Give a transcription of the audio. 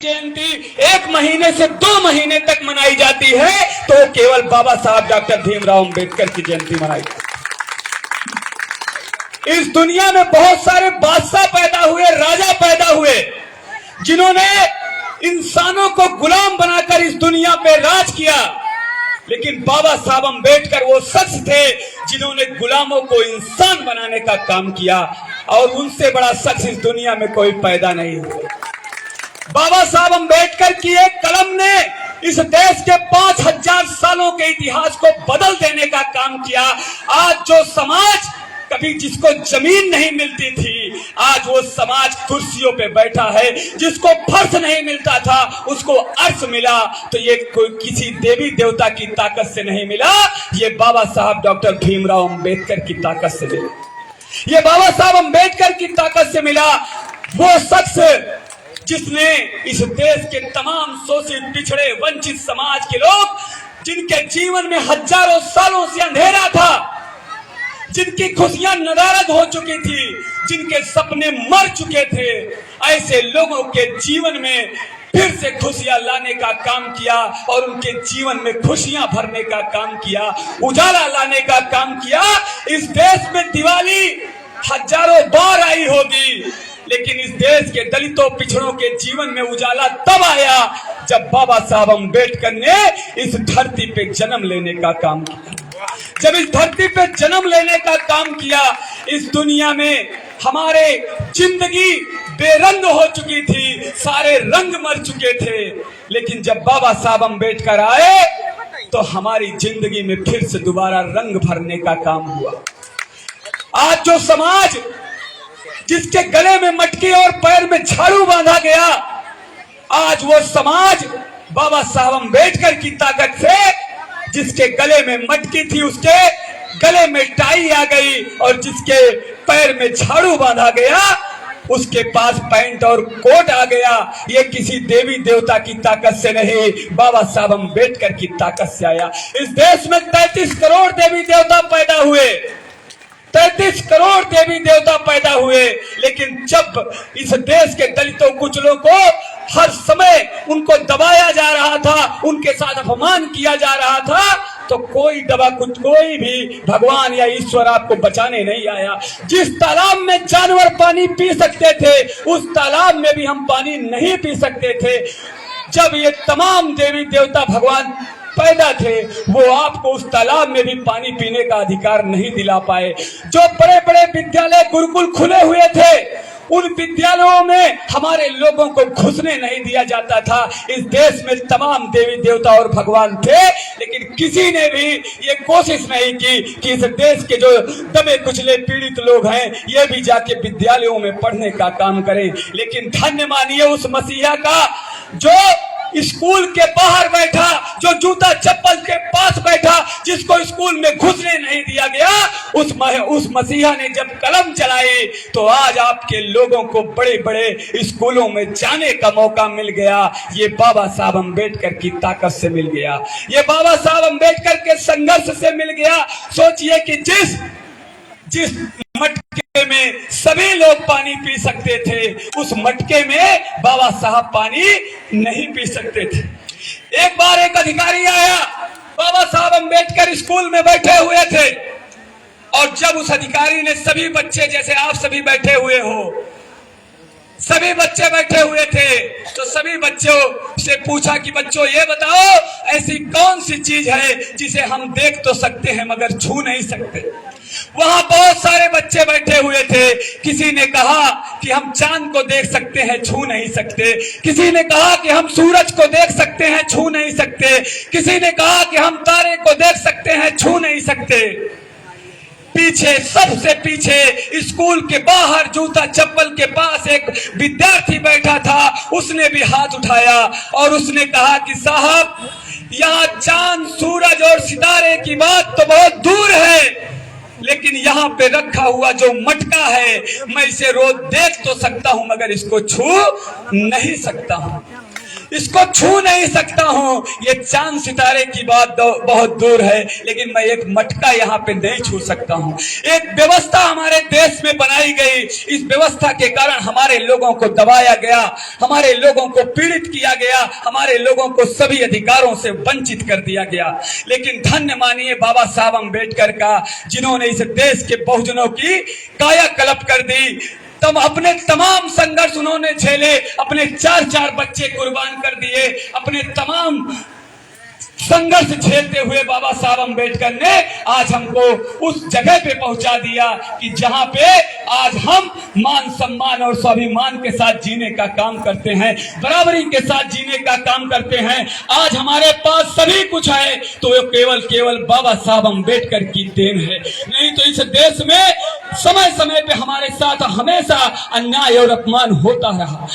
जयंती 1 महीने से 2 महीने तक मनाई जाती है तो केवल बाबा साहब डॉक्टर भीमराव अंबेडकर की जयंती मनाई जाती है। इस दुनिया में बहुत सारे बादशाह पैदा हुए, राजा पैदा हुए, जिन्होंने इंसानों को गुलाम बनाकर इस दुनिया पे राज किया, लेकिन बाबा साहब अंबेडकर वो शख्स थे जिन्होंने गुलामों को इंसान बनाने का काम किया, और उनसे बड़ा शख्स इस दुनिया में कोई पैदा नहीं हुआ। बाबा साहब अंबेडकर की एक कलम ने इस देश के 5000 सालों के इतिहास को बदल देने का काम किया। आज जो समाज कभी जिसको जमीन नहीं मिलती थी, आज वो समाज कुर्सियों पे बैठा है। जिसको फर्श नहीं मिलता था उसको अर्श मिला, तो ये कोई किसी देवी देवता की ताकत से नहीं मिला, ये बाबा साहब डॉक्टर भीमराव अंबेडकर की ताकत से मिला। ये बाबा साहब अंबेडकर की ताकत से मिला। वो शख्स जिसने इस देश के तमाम शोषित, पिछड़े, वंचित समाज के लोग, जिनके जीवन में हजारों सालों से अंधेरा था, जिनकी खुशियां नदारद हो चुकी थी, जिनके सपने मर चुके थे, ऐसे लोगों के जीवन में फिर से खुशियां लाने का काम किया और उनके जीवन में खुशियां भरने का काम किया, उजाला लाने का काम किया। इस देश में दिवाली हजारों बार आई होगी, लेकिन इस देश के दलितों, पिछड़ों के जीवन में उजाला तब आया जब बाबा साहब अंबेडकर ने इस धरती पे जन्म लेने का काम किया। जब इस धरती पे जन्म लेने का काम किया, इस दुनिया में हमारे जिंदगी बेरंग हो चुकी थी, सारे रंग मर चुके थे, लेकिन जब बाबा साहब अंबेडकर आए तो हमारी जिंदगी में फिर से दोबारा रंग भरने का काम हुआ। आज जो समाज जिसके गले में मटकी और पैर में झाड़ू बांधा गया, आज वो समाज बाबा साहब अंबेडकर की ताकत से, जिसके गले में मटकी थी उसके गले में टाई आ गई, और जिसके पैर में झाड़ू बांधा गया उसके पास पैंट और कोट आ गया। ये किसी देवी देवता की ताकत से नहीं, बाबा साहब अंबेडकर की ताकत से आया। इस देश में 33 करोड़ देवी देवता पैदा हुए, 33 करोड़ देवी देवता पैदा हुए, लेकिन जब इस देश के दलितों, कुचलों को हर समय उनको दबाया जा रहा था, उनके साथ अपमान किया जा रहा था, तो कोई कोई भी भगवान या ईश्वर आपको बचाने नहीं आया। जिस तालाब में जानवर पानी पी सकते थे, उस तालाब में भी हम पानी नहीं पी सकते थे। जब ये तमाम देवी देवता भगवान पैदा थे, वो आपको उस तालाब में भी पानी पीने का अधिकार नहीं दिला पाए। जो बड़े बड़े विद्यालय, गुरुकुल खुले हुए थे, उन विद्यालयों में हमारे लोगों को घुसने नहीं दिया जाता था। इस देश में तमाम देवी देवता और भगवान थे, लेकिन किसी ने भी ये कोशिश नहीं की कि इस देश के जो दबे कुचले पीड़ित लोग हैं, ये भी जाके विद्यालयों में पढ़ने का काम करें। लेकिन धन्य मानिए उस मसीहा का जो स्कूल के बाहर बैठा, जो जूता चप्पल के पास बैठा, जिसको स्कूल में घुसने नहीं दिया गया। उस मसीहा ने जब कलम चलाई तो आज आपके लोगों को बड़े बड़े स्कूलों में जाने का मौका मिल गया। ये बाबा साहब अंबेडकर की ताकत से मिल गया, ये बाबा साहब अंबेडकर के संघर्ष से मिल गया। सोचिए कि जिस मटके में सभी लोग पानी पी सकते थे, उस मटके में बाबा साहब पानी नहीं पी सकते थे। एक बार एक अधिकारी आया, बाबा साहब अंबेडकर स्कूल में बैठे हुए थे, और जब उस अधिकारी ने सभी बच्चे, जैसे आप सभी बैठे हुए हो, सभी बच्चे बैठे हुए थे, तो सभी बच्चों से पूछा कि बच्चों ये बताओ, ऐसी कौन सी चीज है जिसे हम देख तो सकते हैं मगर छू नहीं सकते। वहां बहुत सारे बच्चे बैठे हुए थे। किसी ने कहा कि हम चांद को देख सकते हैं, छू नहीं सकते। किसी ने कहा कि हम सूरज को देख सकते हैं, छू नहीं सकते। किसी ने कहा कि हम तारे को देख सकते हैं, छू नहीं सकते। पीछे, सबसे पीछे स्कूल के बाहर जूता चप्पल के पास एक विद्यार्थी बैठा था। उसने भी हाथ उठाया और उसने कहा कि साहब, यहाँ चांद, सूरज और सितारे की बात तो बहुत दूर है, लेकिन यहाँ पे रखा हुआ जो मटका है, मैं इसे रोज देख तो सकता हूँ मगर इसको छू नहीं सकता हूँ। इसको छू नहीं सकता हूं। ये चांद सितारे की बात बहुत दूर है, लेकिन मैं एक मटका यहाँ पे नहीं छू सकता हूं। एक व्यवस्था हमारे देश में बनाई गई, इस व्यवस्था के कारण हमारे लोगों को दबाया गया, हमारे लोगों को पीड़ित किया गया, हमारे लोगों को सभी अधिकारों से वंचित कर दिया गया। लेकिन धन्य मानिए बाबा साहब अम्बेडकर का, जिन्होंने इस देश के बहुजनों की कायाकल्प कर दी। तब अपने तमाम संघर्ष उन्होंने झेले, अपने 4-4 बच्चे कुर्बान कर दिए, अपने तमाम संघर्ष झेलते हुए बाबा साहब अम्बेडकर ने आज हमको उस जगह पे पहुंचा दिया कि जहां पे आज हम मान सम्मान और स्वाभिमान के साथ जीने का काम करते हैं, बराबरी के साथ जीने का काम करते हैं। आज हमारे पास सभी कुछ है तो वो केवल बाबा साहब अम्बेडकर की देन है। नहीं तो इस देश में समय समय पे हमारे साथ हमेशा अन्याय और अपमान होता रहा।